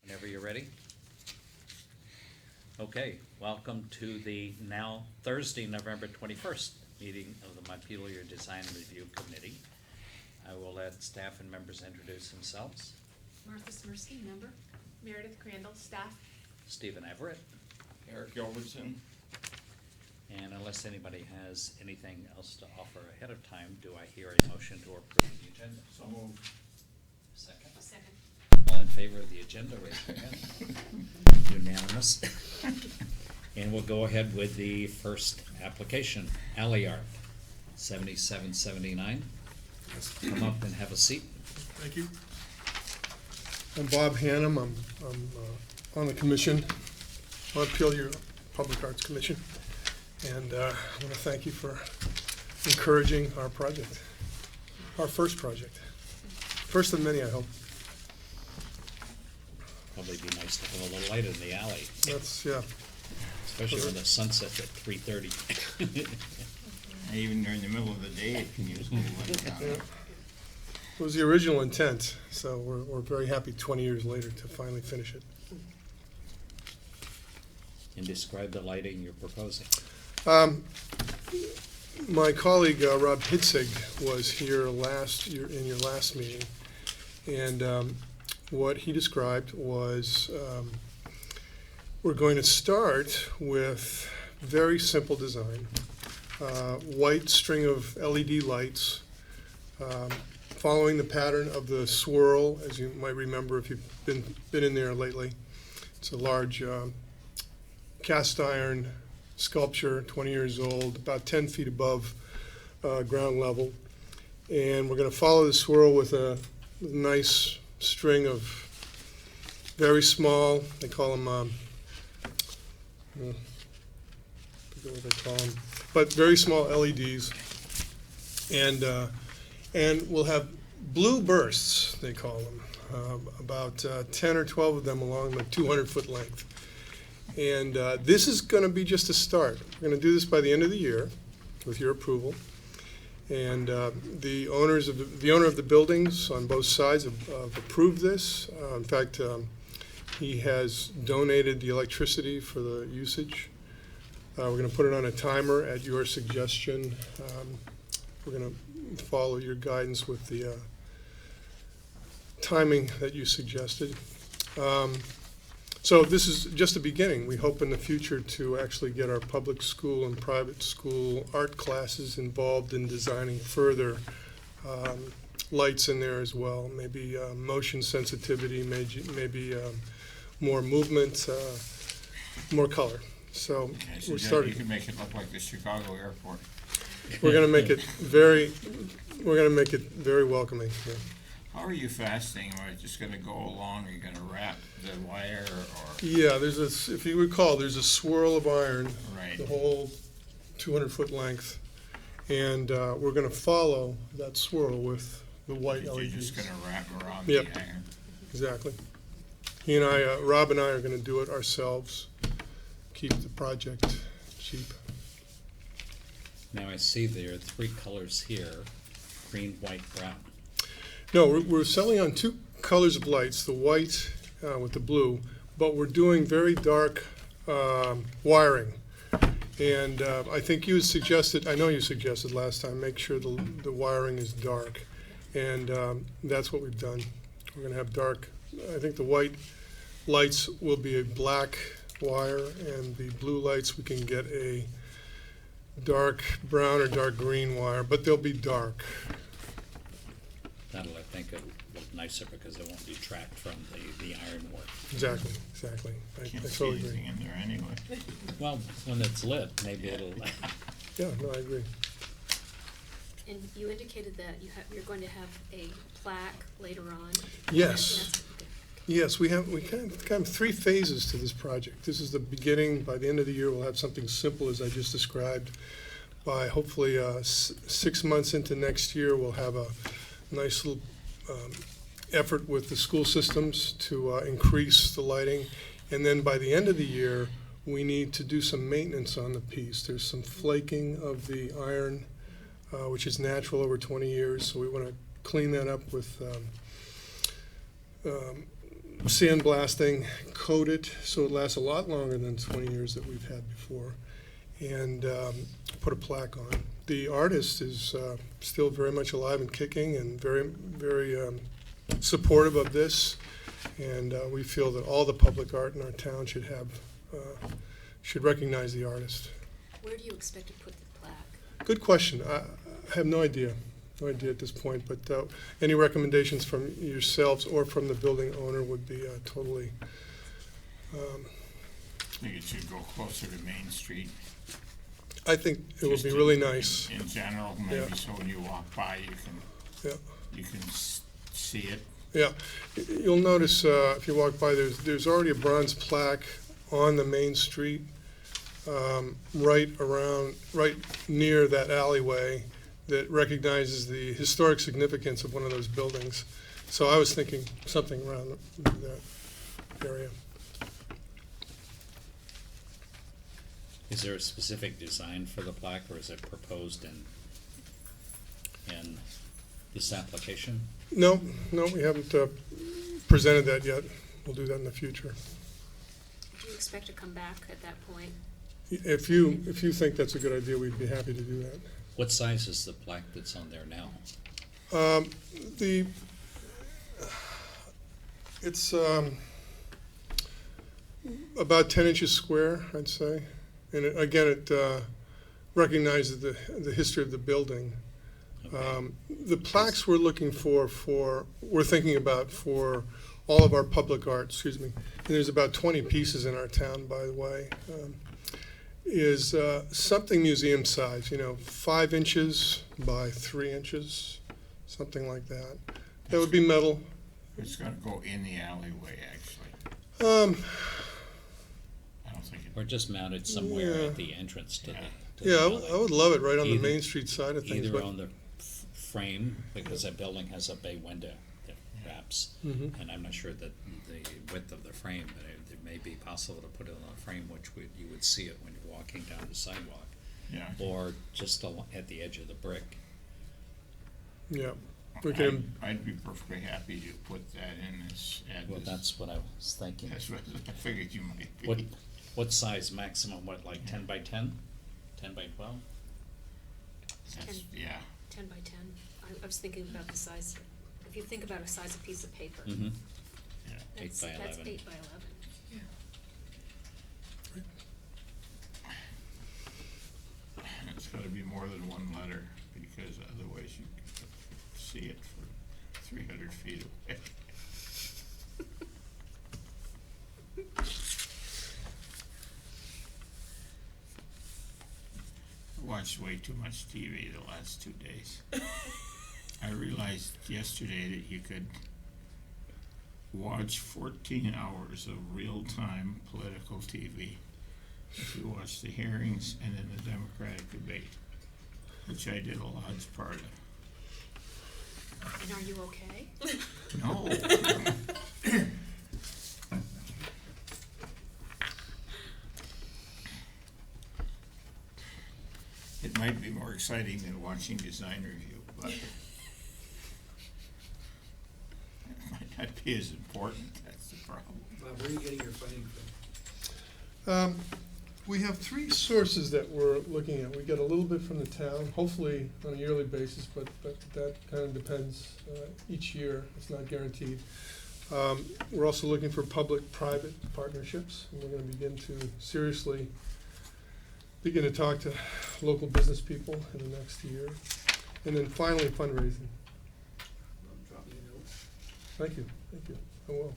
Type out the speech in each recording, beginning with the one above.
Whenever you're ready. Okay, welcome to the now Thursday, November 21st meeting of the Montpelier Design Review Committee. I will let staff and members introduce themselves. Martha Smirsky, member. Meredith Crandall, staff. Stephen Everett. Eric Gilbertson. And unless anybody has anything else to offer ahead of time, do I hear a motion to approve the agenda? So moved. Second. Second. All in favor of the agenda, raise your hand. Unanimous. And we'll go ahead with the first application, Alley Art, 7779. Come up and have a seat. Thank you. I'm Bob Hannum. I'm on the commission, Montpelier Public Arts Commission, and I want to thank you for encouraging our project, our first project. First of many, I hope. Probably be nice to have a little light in the alley, That's, yeah. especially when the sunset's at 3:30. Even during the middle of the day, it can use a little light down Yeah. there. It was the original intent, so we're very happy 20 years later to finally finish it. And describe the lighting you're proposing. My colleague, Rob Hitzig, was here last year in your last meeting, and what he described was we're going to start with very simple design, white string of LED lights, following the pattern of the swirl, as you might remember if you've been in there lately. It's a large cast iron sculpture, 20 years old, about 10 feet above ground level. And we're going to follow the swirl with a nice string of very small, they call them, I forget what they call them, but very small LEDs. And we'll have blue bursts, they call them, about 10 or 12 of them along the 200-foot length. And this is going to be just a start. We're going to do this by the end of the year, with your approval. And the owner of the buildings on both sides have approved this. In fact, he has donated the electricity for the usage. We're going to put it on a timer at your suggestion. We're going to follow your guidance with the timing that you suggested. So this is just the beginning. We hope in the future to actually get our public school and private school art classes involved in designing further lights in there as well. Maybe motion sensitivity, maybe more movement, more color. So Okay, we're so starting. you can make it look like the Chicago airport. We're going to make it very welcoming. Yeah. How are you fastening? Are you just gonna go along? Are you gonna wrap the wire or? Yeah, if you recall, there's a swirl of iron, Right. the whole 200-foot length, and we're going to follow that swirl with the white You're LEDs. just gonna wrap around Yep. the iron? Exactly. He and I, Rob and I are going to do it ourselves, keep the project cheap. Now I see there are three colors here, green, white, brown. No, we're selling on two colors of lights, the white with the blue, but we're doing very dark wiring. And I think you suggested, I know you suggested last time, make sure the wiring is dark. And that's what we've done. We're going to have dark, I think the white lights will be a black wire, and the blue lights we can get a dark brown or dark green wire, but they'll be dark. That'll, I think, look nicer because it won't detract from the ironwork. Exactly. I Can't see totally agree. anything in there anyway. Well, when it's lit, maybe it'll. Yeah, no, I agree. And you indicated that you're going to have a plaque later on. Yes. That's- Yes, we kind of three phases to this project. This is the beginning. By the end of the year, we'll have something simple as I just described. By hopefully 6 months into next year, we'll have a nice little effort with the school systems to increase the lighting. And then by the end of the year, we need to do some maintenance on the piece. There's some flaking of the iron, which is natural over 20 years. So we want to clean that up with sandblasting, coat it so it lasts a lot longer than 20 years that we've had before, and put a plaque on. The artist is still very much alive and kicking and very supportive of this, and we feel that all the public art in our town should recognize the artist. Where do you expect to put the plaque? Good question. I have no idea at this point, but any recommendations from yourselves or from the building owner would be totally, I think it should go closer to Main Street. I think it would Just be in- really nice. In general, maybe Yeah. so when you walk by, Yeah. you can see it. Yeah, you'll notice if you walk by, there's already a bronze plaque on the Main Street, right near that alleyway that recognizes the historic significance of one of those buildings. So I was thinking something around that area. Is there a specific design for the plaque, or is it proposed in this application? No, we haven't presented that yet. We'll do that in the future. Do you expect to come back at that point? If you think that's a good idea, we'd be happy to do that. What size is the plaque that's on there now? It's about 10 inches square, I'd say. And it recognizes the history of the building. Okay. The plaques we're looking we're thinking about for all of our public art, and there's about 20 pieces in our town, by the way, is something museum size, 5 inches by 3 inches, something like that. That would be metal. It's gonna go in the alleyway, actually. I don't think it. Or just mounted somewhere Yeah. at the entrance to the Yeah, building? I would love it right on the Either- Main Street side of things. Either but on the frame, because that building has a bay window that wraps, Mhm. and I'm not sure that the width of the frame, but it may be possible to put it on a frame which you would see it when you're walking down the sidewalk, Yeah. or just at the edge of the brick. Yeah, we can, I'd be perfectly happy to put that in as, Well, that's what I was thinking. that's what I figured you might be. What size maximum, like 10 by 10? 10 by 12? That's, yeah, 10 by 10? I was thinking about the size, if you think about a size of piece of paper. Mm-hmm. yeah. 8 by 11. That's 8 by 11. And it's gotta be more than one letter, because otherwise you can see it for 300 feet away. I watched way too much TV the last 2 days. I realized yesterday that you could watch 14 hours of real-time political TV if you watch the hearings and then the Democratic debate, which I did a large part of. And are you okay? No. It might be more exciting than watching design review, but it might not be as important, that's the problem. Bob, where are you getting your funding from? we have 3 sources that we're looking at. We get a little bit from the town, hopefully on a yearly basis, but that kind of depends each year. It's not guaranteed. We're also looking for public-private partnerships, and we're going to begin to talk to local business people in the next year. And then finally, fundraising. Drop me a note. Thank you, I will.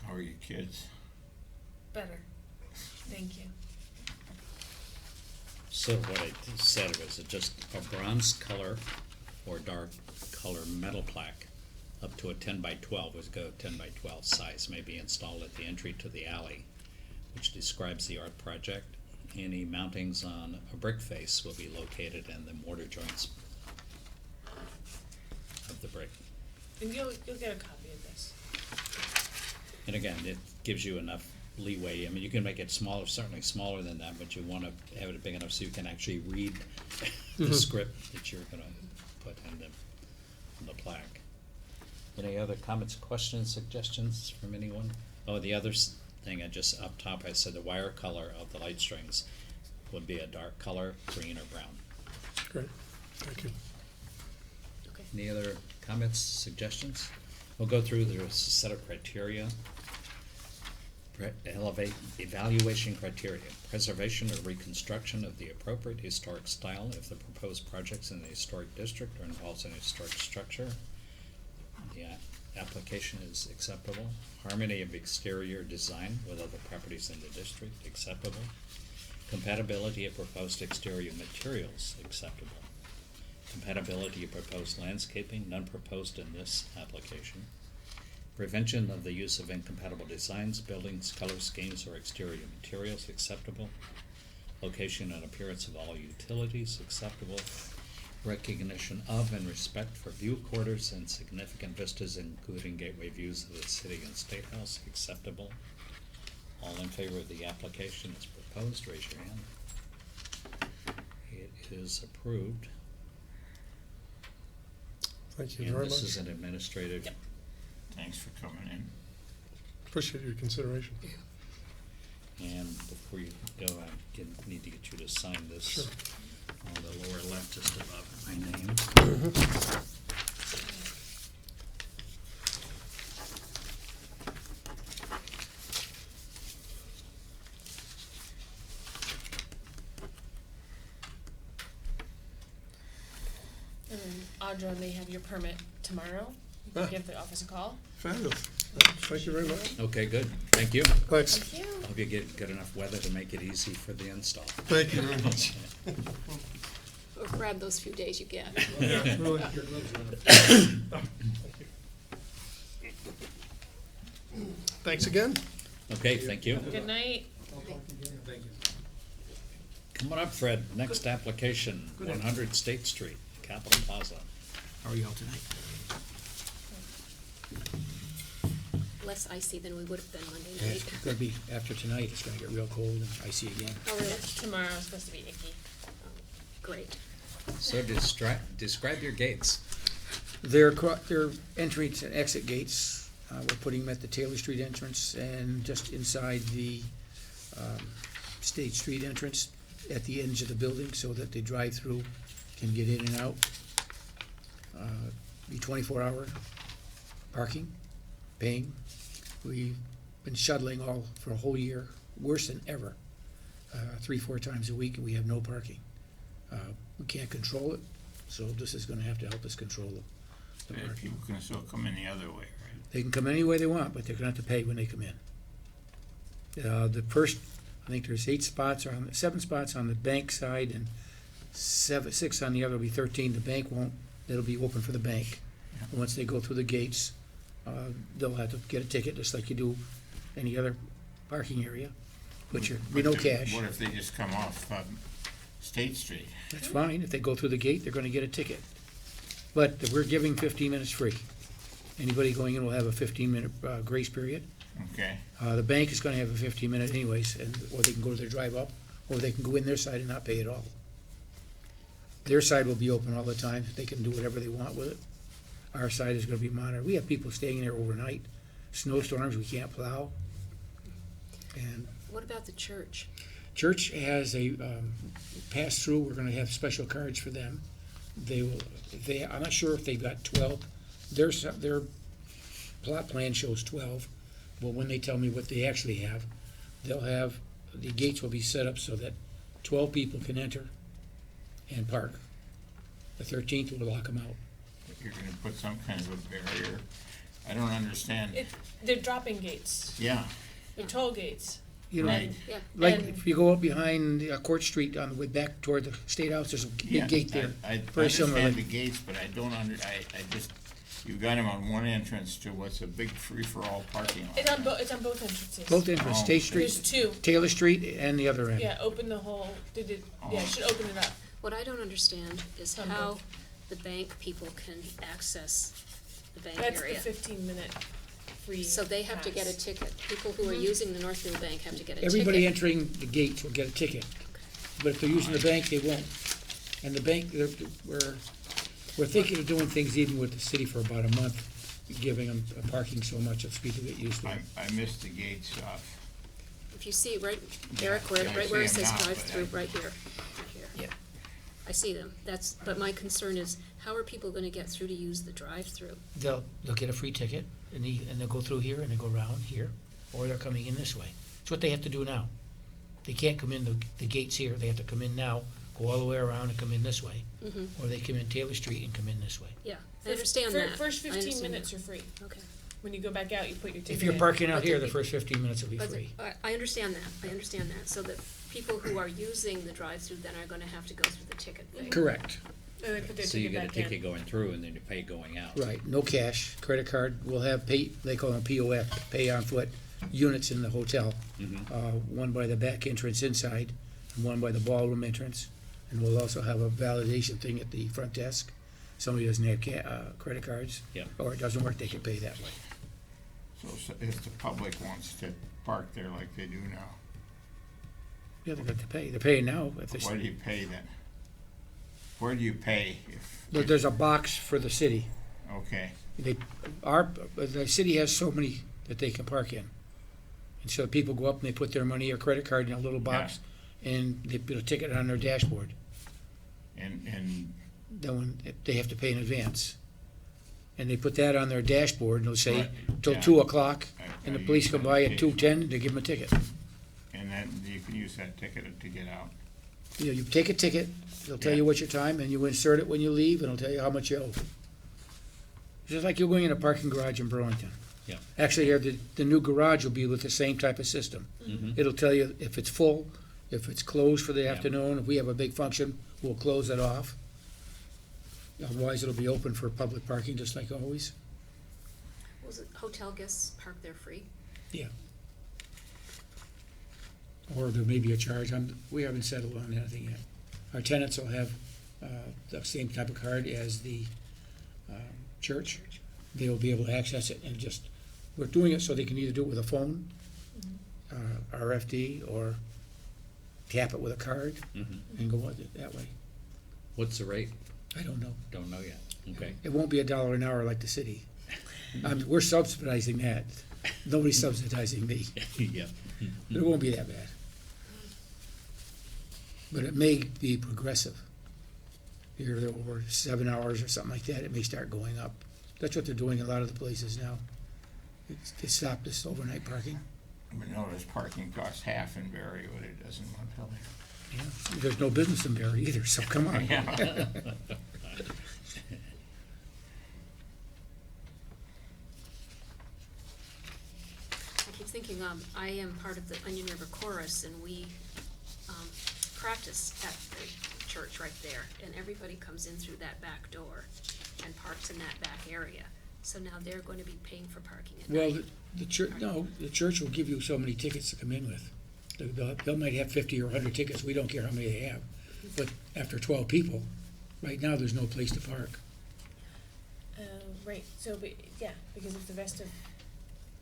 How are your kids? Better. Thank you. So what I said was just a bronze color or dark color metal plaque up to a 10 by 12, would go 10 by 12 size, may be installed at the entry to the alley, which describes the art project. Any mountings on a brick face will be located in the mortar joints of the brick. And you'll get a copy of this. And again, it gives you enough leeway. I mean, you can make it smaller, certainly smaller than that, but you want to have it big enough so you can actually read the script that you're going to put on the plaque. Any other comments, questions, suggestions from anyone? Oh, the other thing, I just up top, I said the wire color of the light strings would be a dark color, green or brown. Great, thank you. Okay. Any other comments, suggestions? We'll go through, there's a set of criteria. Evaluation criteria, preservation or reconstruction of the appropriate historic style if the proposed project's in a historic district or involves an historic structure. The application is acceptable. Harmony of exterior design with other properties in the district, acceptable. Compatibility of proposed exterior materials, acceptable. Compatibility of proposed landscaping, none proposed in this application. Prevention of the use of incompatible designs, buildings, color schemes, or exterior materials, acceptable. Location and appearance of all utilities, acceptable. Recognition of and respect for view quarters and significant vistas, including gateway views of the city and state house, acceptable. All in favor of the application as proposed, raise your hand. It is approved. Thank you And very this is much. an administrative. Yep. Thanks for coming in. Appreciate your consideration. And before you go, I need to get you to sign this. Sure. On the lower left, just above my name. And then Audra may have your permit tomorrow. You can Ah. give the office a call. Fabulous. Thank you very much. Okay, good. Thank you. Thanks. Thank you. Hope you get good enough weather to make it easy for the install. Thank you very much. Or grab those few days you get. Yeah, really. Thanks again. Okay, thank you. Good night. Thank you. Come on up, Fred. Next application, 100 State Street, Capitol Plaza. How are y'all tonight? Less icy than we would have been Monday Yeah, night. it's gonna be, after tonight, it's gonna get real cold and icy again. Oh, really? Tomorrow's supposed to be icky. Great. So describe your gates. They're entrance and exit gates. We're putting them at the Taylor Street entrance and just inside the State Street entrance at the edge of the building so that the drive-through can get in and out. Be 24-hour parking, paying. We've been shuttling all for a whole year, worse than ever, 3-4 times a week, and we have no parking. We can't control it, so this is gonna have to help us control the And parking. people can still come in the other way, right? They can come any way they want, but they're gonna have to pay when they come in. The first, I think there's 7 spots on the bank side and 6 on the other, will be 13. The bank won't, it'll be open for the bank. Yeah. And once they go through the gates, they'll have to get a ticket, just like you do any other parking area. But be no cash. What if they just come off State Street? That's fine. If they go through the gate, they're gonna get a ticket. But we're giving 15 minutes free. Anybody going in will have a 15-minute grace period. Okay, The bank is gonna have a 15-minute anyways, or they can go to their drive up, or they can go in their side and not pay at all. Their side will be open all the time. They can do whatever they want with it. Our side is gonna be monitored. We have people staying there overnight. Snowstorms, we can't plow. And What about the church? church has a pass-through. We're gonna have special cards for them. I'm not sure if they've got 12. Their plot plan shows 12. Well, when they tell me what they actually have, the gates will be set up so that 12 people can enter and park. The 13th will lock them out. you're gonna put some kind of a barrier. I don't understand. They're dropping gates. Yeah, They're toll gates. You know, Right. Yeah. like And- if you go up behind Court Street on the way back toward the State House, there's a yeah. big gate there. I Very similar. understand the gates, but I don't I just, you've got them on one entrance to what's a big free-for-all parking lot. It's on both entrances. Both entrances, Oh. State There's Street, 2. Taylor Street, and the other end. Yeah, open the whole, yeah, should open it up. What I don't understand is On how both. the bank people can access the bank That's the area. 15-minute free So they have to get a pass. ticket. People who are using the Northfield Bank have to get a ticket. Everybody entering the gates will get a ticket, but if they're using the bank, they won't. And the bank, we're thinking of doing things even with the city for about a month, giving them parking so much that people get used to it. I missed the gate stuff. If you see, right, Yeah, Eric, yeah, I right where it see 'em says now, but drive-through, I- right here, right here. Yeah. I see them. But my concern is, how are people gonna get through to use the drive-through? They'll get a free ticket, and they'll go through here, and they go around here, or they're coming in this way. It's what they have to do now. They can't come in the gates here, they have to come in now, go all the way around and come in this way, Mm-hmm, or they come in Taylor Street and come in this way. yeah, I understand that. First I 15 understand minutes that. are free. Okay. When you go back out, you put your ticket If you're in. parking out But here, the- the first 15 minutes will be But free. I understand that, so that people who are using the drive-through then are gonna have to go through the ticket thing. Correct, And they put their So you ticket get a back in. ticket going through and then you pay going out. right, no cash, credit card, we'll have they call them POF, pay on foot, units in the hotel. One by the back entrance inside, and one by the ballroom entrance. And we'll also have a validation thing at the front desk. Somebody doesn't have credit cards, Yeah. or it doesn't work, they can pay that way. So if the public wants to park there like they do now, Yeah, they got to pay, they're paying now. If why do you pay then? Where do you pay if? there's a box for the city. Okay, The city has so many that they can park in. And so people go up and they put their money or credit card in a little box, and they put a ticket on their dashboard. and Then they have to pay in advance. And they put that on their dashboard, and they'll say, Right, till yeah. 2:00, I- and the I police use come that by at occasionally. 2:10, they give them a ticket. And then you can use that ticket to get out. You know, you take a ticket, they'll tell you Yeah. what's your time, and you insert it when you leave, and it'll tell you how much you owe. Just like you're going in a parking garage in Burlington. Yeah. Actually, here, the new garage will be with the same type of system. Mhm. It'll tell you if it's full, if it's closed for the Yeah. afternoon, if we have a big function, we'll close it off. Otherwise, it'll be open for public parking, just like always. Was it hotel guests park there free? Or there may be a charge, we haven't settled on anything yet. Our tenants will have, the same type of card as the, church. They'll be able to access it and we're doing it so they can either do it with a phone, RFD, or tap it with a card Mhm. and go with it that way. What's the rate? I don't know. Don't know yet. Okay. It won't be $1 an hour like the city. We're subsidizing that. Nobody's subsidizing me. Yeah. But it won't be that bad. But it may be progressive. Here, over 7 hours or something like that, it may start going up. That's what they're doing in a lot of the places now. They stopped this overnight parking. But notice parking costs half in Barry what it does in Montpelier. Yeah. There's no business in Barry either, so come on. Yeah. I keep thinking, I am part of the Onion River Chorus, and we, practice at the church right there, and everybody comes in through that back door and parks in that back area. So now they're going to be paying for parking at Well, night. the church, no, the church will give you so many tickets to come in with. They might have 50 or 100 tickets, we don't care how many they have. But after 12 people, right now, there's no place to park. Right, so, yeah, because if the rest of,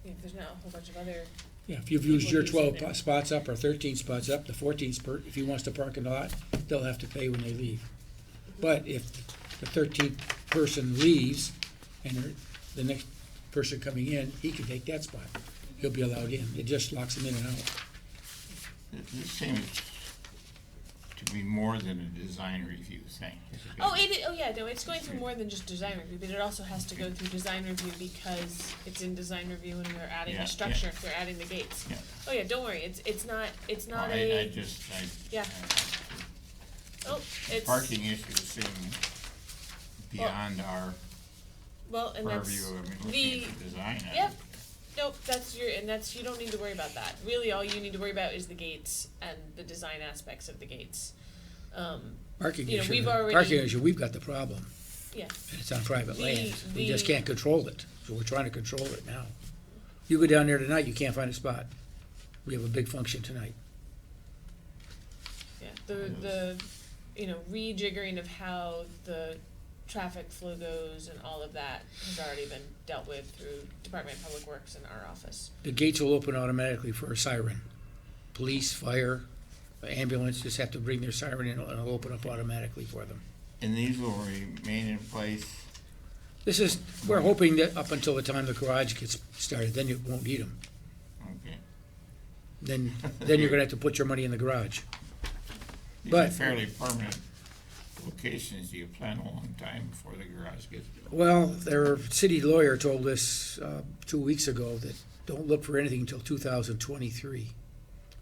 if there's not a whole bunch of other, Yeah, if you've used your People using 12 it. spots up or 13 spots up, the 14th, if he wants to park in the lot, they'll have to pay when they leave. But if the 13th person leaves and the next person coming in, he can take that spot. He'll be allowed in. It just locks him in and out. This seems to be more than a design review thing. it's going through more than just design review, but it also has to go through design review because it's in design review and they're adding Yeah, the structure, they're adding the gates. Yeah. Oh yeah, don't worry, it's not Well, a, Yeah. oh, it's, Parking issues seem beyond our well, and that's, purview, I mean, looking the, at the design of it. yep, nope, you don't need to worry about that. Really, all you need to worry about is the gates and the design aspects of the gates. Parking You know, issue, we've already- parking issue, we've got the problem. Yeah. And it's on private The- land. We just the- can't control it, so we're trying to control it now. You go down there tonight, you can't find a spot. We have a big function tonight. Yeah, the rejiggering of how the traffic flow goes and all of that has already been dealt with through Department of Public Works and our office. The gates will open automatically for a siren. Police, fire, ambulance just have to bring their siren in and it'll open up automatically for them. And these will remain in place. We're hoping that up until the time the garage gets started, then you won't need them. Okay. Then you're gonna have to put your money in the garage. These But- are fairly permanent locations. Do you plan a long time before the garage gets built? Well, their city lawyer told us 2 weeks ago that don't look for anything until 2023.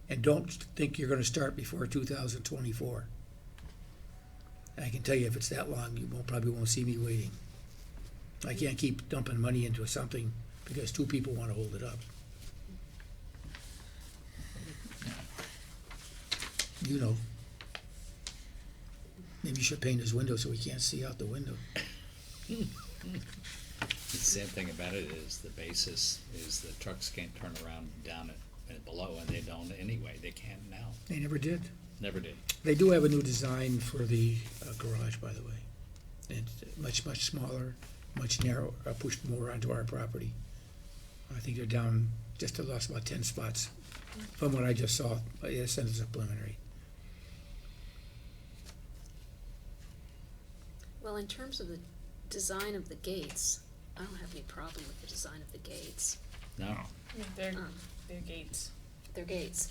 And don't think you're gonna start before 2024. I can tell you if it's that long, you probably won't see me waiting. I can't keep dumping money into something because two people wanna hold it up. You know. Maybe you should paint his window so we can't see out the window. The sad thing about it is the basis is the trucks can't turn around down it below, and they don't anyway. They can't now. They never did. Never did. They do have a new design for the garage, by the way. It's much, much smaller, much narrower, pushed more onto our property. I think they're down, just lost about 10 spots from what I just saw. It said it's a preliminary. Well, in terms of the design of the gates, I don't have any problem with the design of the gates. No. Yeah, they're gates. They're gates.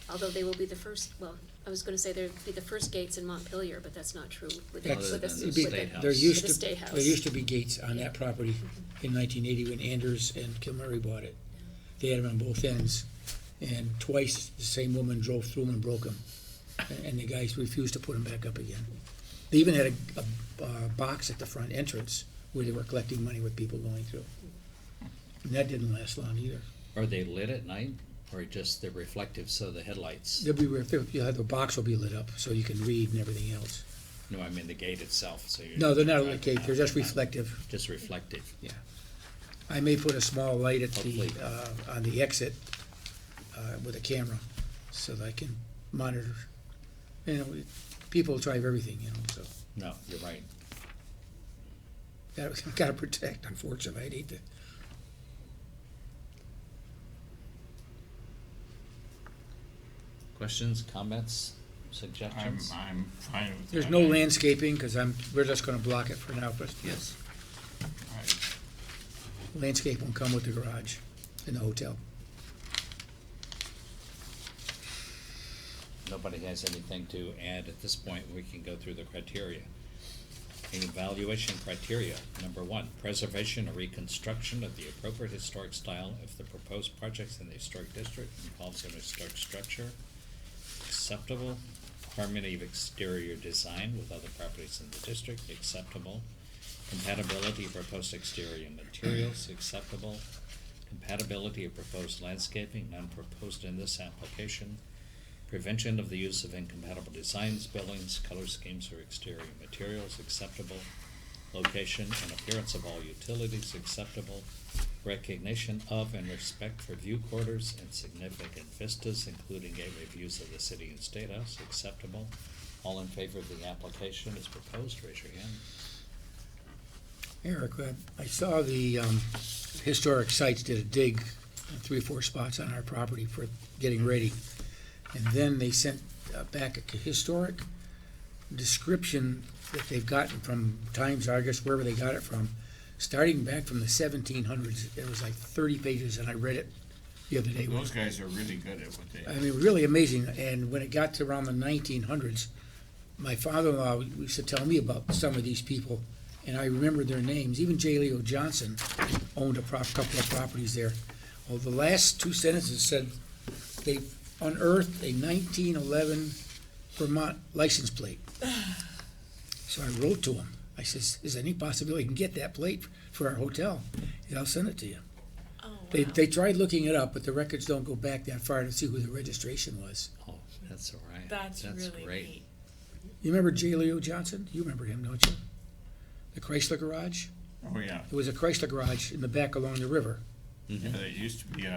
Although they will be the first, well, I was gonna say they'd be the first gates in Montpelier, but that's not true. With the- Other with the- than the with State House. There with used the to, State House. there used to be gates on that property in 1980 when Anders and Kilmurray bought it. They had them on both ends, and twice the same woman drove through them and broke them. And the guys refused to put them back up again. They even had a box at the front entrance where they were collecting money with people going through. And that didn't last long either. Are they lit at night, or just they're reflective, so the headlights? The box will be lit up so you can read and everything else. No, I mean the gate itself, so you're. No, they're not a lit gate, they're just reflective. Just reflective. I may put a small light at Hopefully. on the exit with a camera so that I can monitor. You know, people drive everything, you know, so No, you're right. gotta protect, unfortunately. I'd hate to. Questions, comments, suggestions? I'm fine with that. There's no landscaping, because we're just gonna block it for now, but yes, landscape won't come with the garage in the hotel. Nobody has anything to add at this point. We can go through the criteria. Evaluation criteria. Number 1, preservation or reconstruction of the appropriate historic style if the proposed projects in the historic district involves an historic structure. Acceptable. Harmony of exterior design with other properties in the district. Acceptable. Compatibility of proposed exterior materials. Acceptable. Compatibility of proposed landscaping, none proposed in this application. Prevention of the use of incompatible designs, buildings, color schemes, or exterior materials. Acceptable. Location and appearance of all utilities. Acceptable. Recognition of and respect for view quarters and significant vistas, including gateway views of the city and state house. Acceptable. All in favor of the application as proposed, raise your hand. Eric, I saw the historic sites did a dig, 3 or 4 spots on our property for getting ready. And then they sent back a historic description that they've gotten from Times Argus, wherever they got it from, starting back from the 1700s. It was like 30 pages, and I read it the other day. Those guys are really good at what they I do. mean, really amazing. And when it got to around the 1900s, my father-in-law used to tell me about some of these people, and I remember their names. Even J. Leo Johnson owned a couple of properties there. Well, the last 2 sentences said they unearthed a 1911 Vermont license plate. So I wrote to him. I says, is there any possibility I can get that plate for our hotel? He said, I'll send it to you. Oh, wow. They tried looking it up, but the records don't go back that far to see who the registration was. Oh, that's all right. That's really great. neat. You remember J. Leo Johnson? You remember him, don't you? The Chrysler garage? Oh, yeah. It was a Chrysler garage in the back along the river. Yeah, there used to be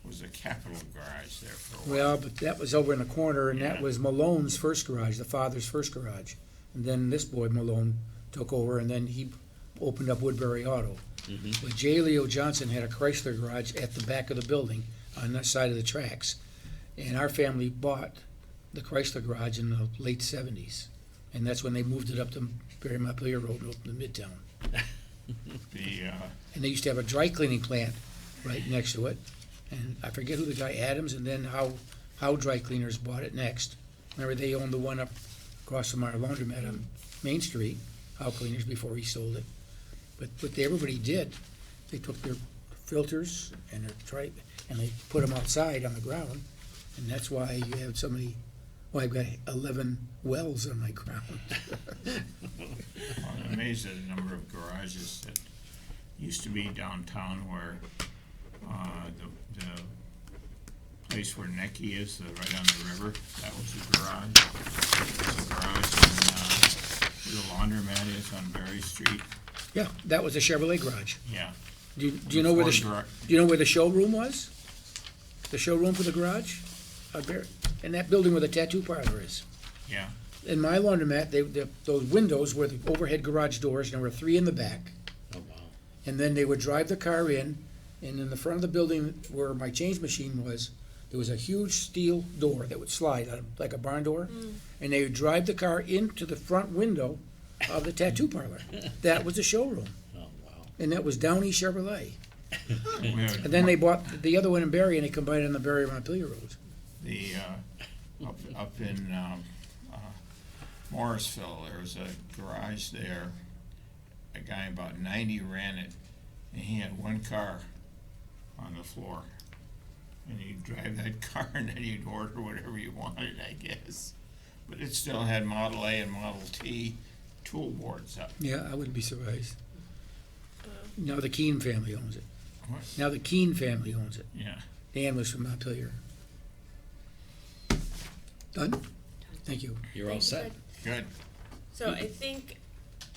was a Capital garage there for a while. Well, but that was over in the corner, and that Yeah. was Malone's first garage, the father's first garage. And then this boy Malone took over, and then he opened up Woodbury Auto. But J. Leo Johnson had a Chrysler garage at the back of the building on that side of the tracks. And our family bought the Chrysler garage in the late seventies. And that's when they moved it up to Montpelier Road and opened the Midtown. The, And they used to have a dry cleaning plant right next to it. And I forget who the guy, Adams, and then how dry cleaners bought it next. Remember, they owned the one up across from our laundromat on Main Street, How Cleaners, before he sold it. But what everybody did, they took their filters and and they put them outside on the ground. And that's why you have so many, well, I've got 11 wells on my ground. I'm amazed at the number of garages that used to be downtown where, the place where Necky is, right on the river, that was a garage. There's a garage in, the laundromat is on Berry Street, Yeah, that was a Chevrolet garage. yeah. Do you know where the, Ford do you know where the showroom was? The showroom for the garage? In that building where the tattoo parlor is. Yeah, In my laundromat, those windows were the overhead garage doors, and there were 3 in the back. Oh, wow. And then they would drive the car in, and in the front of the building where my change machine was, there was a huge steel door that would slide like a barn door. And they would drive the car into the front window of the tattoo parlor. That was the showroom. Oh, wow. And that was Downey Chevrolet. we had And then they bought the other one in Barry, and they combined it on the Barry Montpelier Road. the, up in, Morrisville, there was a garage there. A guy about 90 ran it, and he had one car on the floor. And you'd drive that car and then you'd order whatever you wanted, I guess. But it still had Model A and Model T tool boards up. Yeah, I wouldn't be surprised. Now the Keene family owns it. What? Now the Keene family owns it. Yeah. Dan was from Montpelier. Done? Thank you. You're all Thanks, set. Fred. Good. So I think,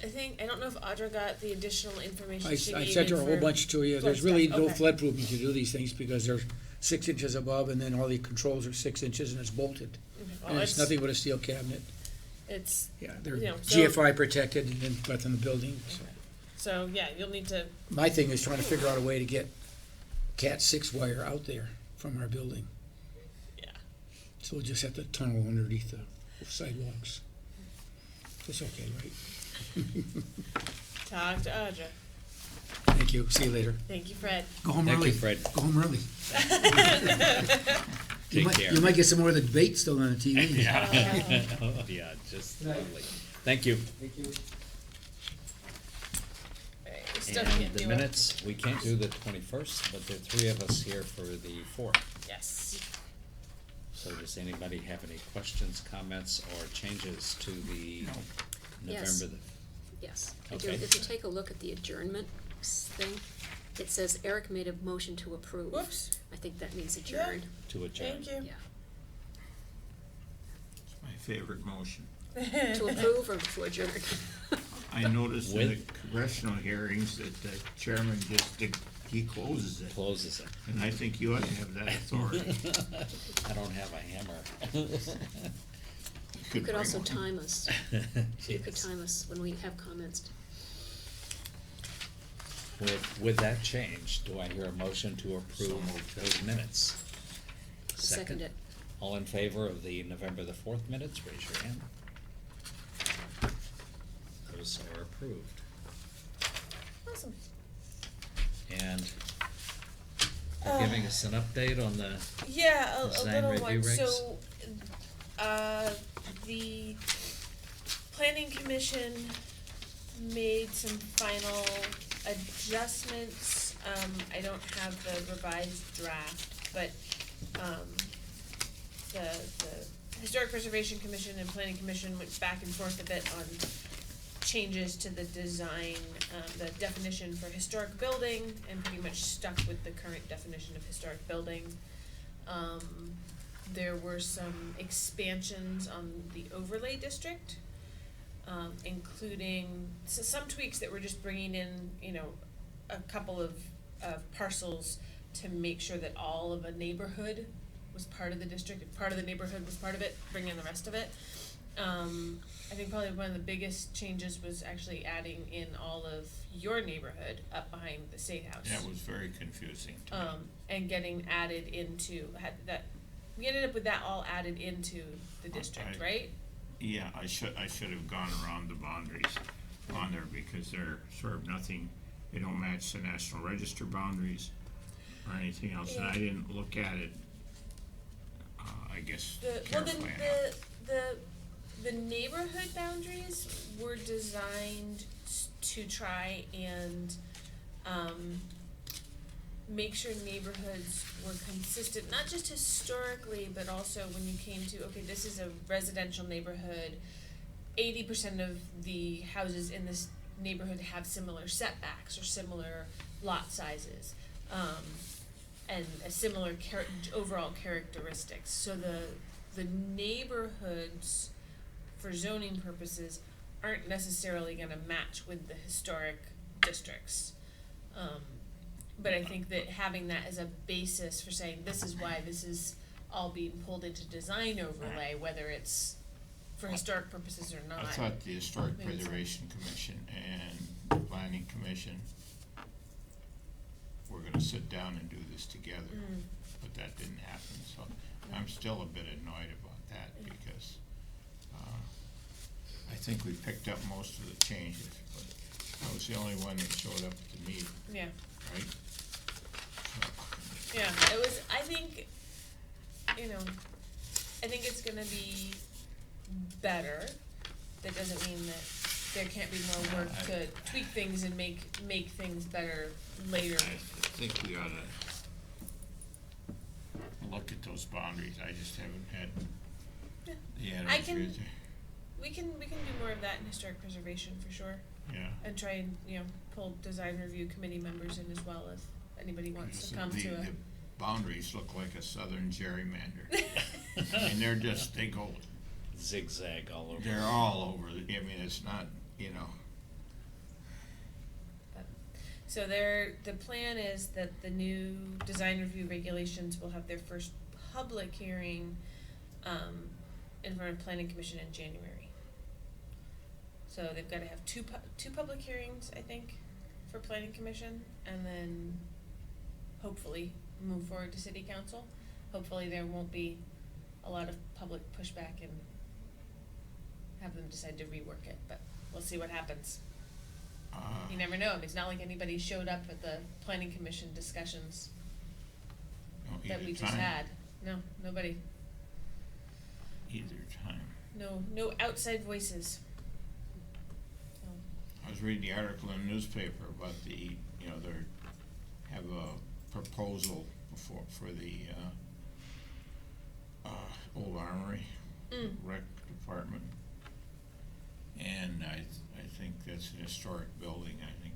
I don't know if Audra got the additional information I she I needed sent her a whole for bunch to you. flood There's really stuff. no Okay. flood proofing to do these things because they're 6 inches above, and then all the controls are 6 inches, and it's bolted. Okay, well, And it's nothing but a steel cabinet. It's, Yeah, they're You know, so- GFI protected and then got in the building. So so, yeah, you'll need to, my thing is trying to figure out a way to get Cat 6 wire out there from our building. yeah. So we'll just have to tunnel underneath the sidewalks. It's okay, right? Talk to Audra. Thank you. See you later. Thank you, Fred. Go home Thank early. you, Fred. Go home early. Take care. You might get some more of the debate still on the TV. Yeah. Oh, yeah, just lovely. Thank you. Thank you. Alright, we still And can't the do it. minutes, we can't do the 21st, but there are 3 of us here for the 4th. Yes. So does anybody have any questions, comments, or changes to the Yes. November Yes, I do. Okay. If you take a look at the adjournment thing, it says Eric made a motion to approve. Whoops. I think that means adjourned. to adjourn? Thank you. Yeah. It's my favorite motion. To approve or to adjourn? I noticed in the With- congressional hearings that the chairman he closes it. Closes it. And I think you ought to have that authority. I don't have a hammer. You could bring also one. time us. You could Yes. time us when we have comments. With that change, do I hear a motion to approve those minutes? Second it. All in favor of the November the 4th minutes, raise your hand. Those are approved. Awesome. And for giving us an update on the, Yeah, a Design little review one. regs? So, the planning commission made some final adjustments. I don't have the revised draft, but, the Historic Preservation Commission and Planning Commission went back and forth a bit on changes to the design, the definition for historic building, and pretty much stuck with the current definition of historic building. There were some expansions on the overlay district, including some tweaks that were just bringing in, a couple of parcels to make sure that all of a neighborhood was part of the district, if part of the neighborhood was part of it, bring in the rest of it. I think probably one of the biggest changes was actually adding in all of your neighborhood up behind the State House. That was very confusing to me. And getting added into, we ended up with that all added into the district, I- right? Yeah, I should have gone around the boundaries on there because they're sort of nothing, they don't match the National Register boundaries or anything else, and I didn't look at it, I guess, carefully enough. The neighborhood boundaries were designed to try and, make sure neighborhoods were consistent, not just historically, but also when you came to, okay, this is a residential neighborhood, 80% of the houses in this neighborhood have similar setbacks or similar lot sizes, and a similar overall characteristics. So the neighborhoods, for zoning purposes, aren't necessarily gonna match with the historic districts. But I think that having that as a basis for saying this is why this is all being pulled into design overlay, whether it's for historic purposes or not. I thought the Historic Makes sense. Preservation Commission and the Planning Commission were gonna sit down and do this together, but that didn't happen, so I'm still a bit annoyed about that because, I think we picked up most of the changes, but I was the only one that showed up at the meeting, Yeah, right? So, yeah, it was, I think, I think it's gonna be better. That doesn't mean that there can't be more work to tweak things and make things better later. I think we ought to look at those boundaries, I just haven't had Yeah. the I energy. can- We can do more of that in historic preservation for sure, Yeah. and try and, pull design review committee members in as well if anybody wants to So come to the boundaries look like a southern gerrymander. I mean, they go, Zigzag all over. they're all over, I mean, it's not, So the plan is that the new design review regulations will have their first public hearing, in front of planning commission in January. So they've gotta have two public hearings, I think, for planning commission, and then hopefully move forward to city council. Hopefully there won't be a lot of public pushback and have them decide to rework it, but we'll see what happens. You never know, it's not like anybody showed up at the planning commission discussions that we just had. No, nobody, Either time. no outside voices. So, I was reading the article in the newspaper about they have a proposal for the, old armory, rec department. And I think that's an historic building, I think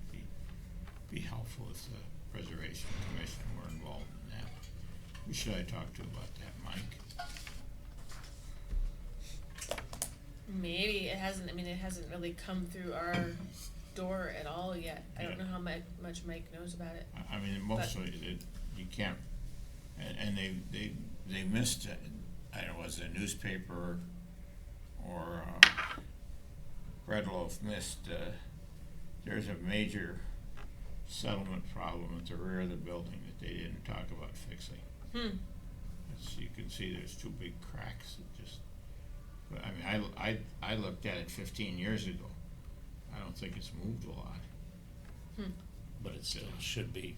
be helpful if the Preservation Commission were involved in that. Who should I talk to about that, Mike? maybe it hasn't really come through our door at all yet. I don't Yeah. know how much Mike knows about it. I mean, mostly, you can't, and they missed, I don't know, was it a newspaper or Red Loaf missed, there's a major settlement problem at the rear of the building that they didn't talk about fixing. You can see there's two big cracks that just, but I mean, I looked at it 15 years ago. I don't think it's moved a lot. But it still should be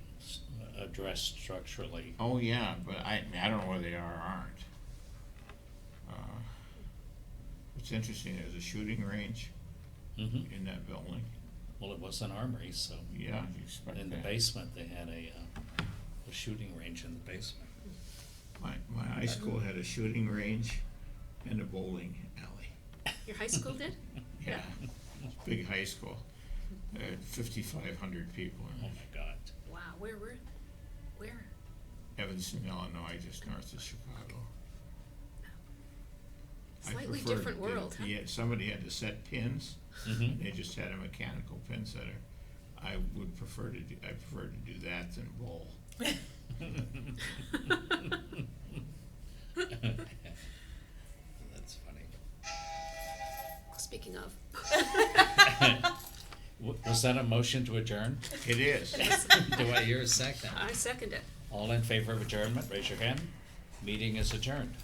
addressed structurally. Oh, yeah, but I don't know whether they are or aren't. It's interesting, there's a shooting range Mm-hmm. in that building. Well, it was an armory, so Yeah, you expect in the that. basement, they had a shooting range in the basement. My high school had a shooting range and a bowling alley. Your high school did? Yeah, it's a big high school. 5,500 people Oh in my God. Wow, where? Evanston, Illinois, just north of Chicago. I Slightly preferred different it. world, huh? Somebody had to set pins. Mm-hmm. They just had a mechanical pin setter. I prefer to do that than bowl. That's funny. speaking of. Was that a motion to adjourn? It is. Do I hear a second? I second it. All in favor of adjournment, raise your hand. Meeting is adjourned.